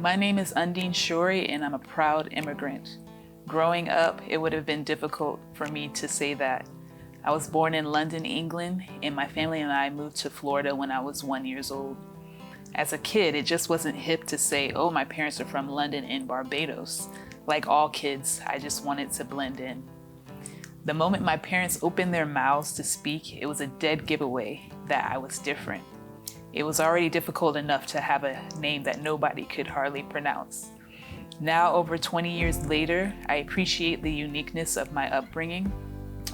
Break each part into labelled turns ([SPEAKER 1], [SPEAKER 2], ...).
[SPEAKER 1] My name is Undine Shorey, and I'm a proud immigrant. Growing up, it would have been difficult for me to say that. I was born in London, England, and my family and I moved to Florida when I was 1 year old. As a kid, it just wasn't hip to say, oh, my parents are from London and Barbados. Like all kids, I just wanted to blend in. The moment my parents opened their mouths to speak, it was a dead giveaway that I was different. It was already difficult enough to have a name that nobody could hardly pronounce. Now, over 20 years later, I appreciate the uniqueness of my upbringing.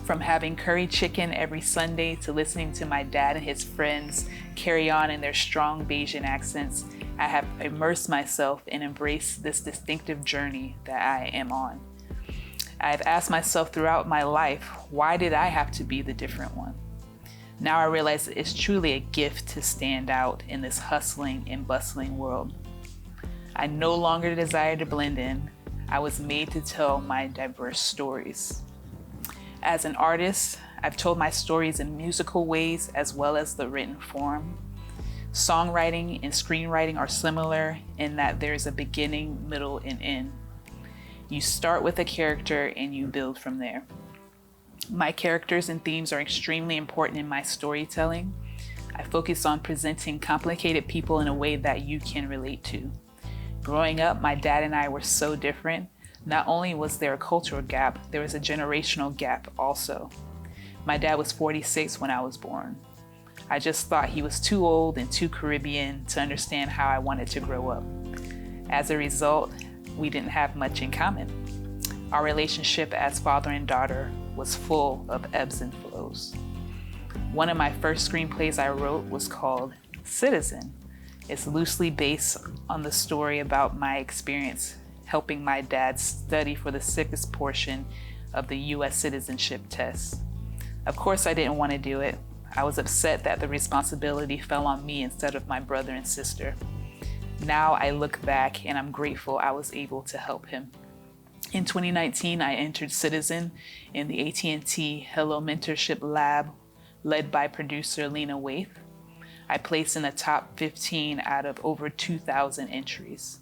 [SPEAKER 1] From having curry chicken every Sunday to listening to my dad and his friends carry on in their strong Bayesian accents, I have immersed myself and embraced this distinctive journey that I am on. I've asked myself throughout my life, why did I have to be the different one? Now I realize it's truly a gift to stand out in this hustling and bustling world. I no longer desire to blend in. I was made to tell my diverse stories. As an artist, I've told my stories in musical ways as well as the written form. Songwriting and screenwriting are similar in that there's a beginning, middle, and end. You start with a character and you build from there. My characters and themes are extremely important in my storytelling. I focus on presenting complicated people in a way that you can relate to. Growing up, my dad and I were so different. Not only was there a cultural gap, there was a generational gap also. My dad was 46 when I was born. I just thought he was too old and too Caribbean to understand how I wanted to grow up. As a result, we didn't have much in common. Our relationship as father and daughter was full of ebbs and flows. One of my first screenplays I wrote was called Citizen. It's loosely based on the story about my experience helping my dad study for the sickest portion of the US citizenship test. Of course, I didn't want to do it. I was upset that the responsibility fell on me instead of my brother and sister. Now I look back and I'm grateful I was able to help him. In 2019, I entered Citizen in the AT&T Hello Mentorship Lab, led by producer Lena Waithe. I placed in the top 15 out of over 2,000 entries.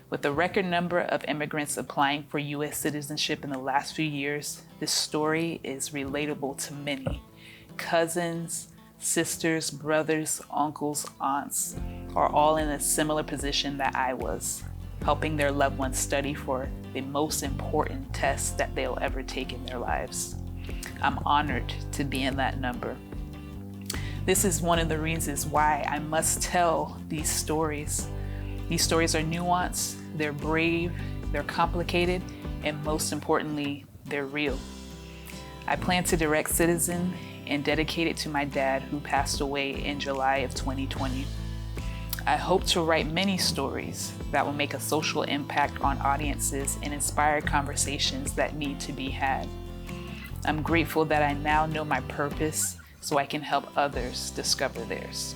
[SPEAKER 1] With a record number of immigrants applying for U.S. citizenship in the last few years, this story is relatable to many. Cousins, sisters, brothers, uncles, aunts are all in a similar position that I was, helping their loved ones study for the most important test that they'll ever take in their lives. I'm honored to be in that number. This is one of the reasons why I must tell these stories. These stories are nuanced, they're brave, they're complicated, and most importantly, they're real. I plan to direct Citizen and dedicate it to my dad who passed away in July of 2020. I hope to write many stories that will make a social impact on audiences and inspire conversations that need to be had. I'm grateful that I now know my purpose so I can help others discover theirs.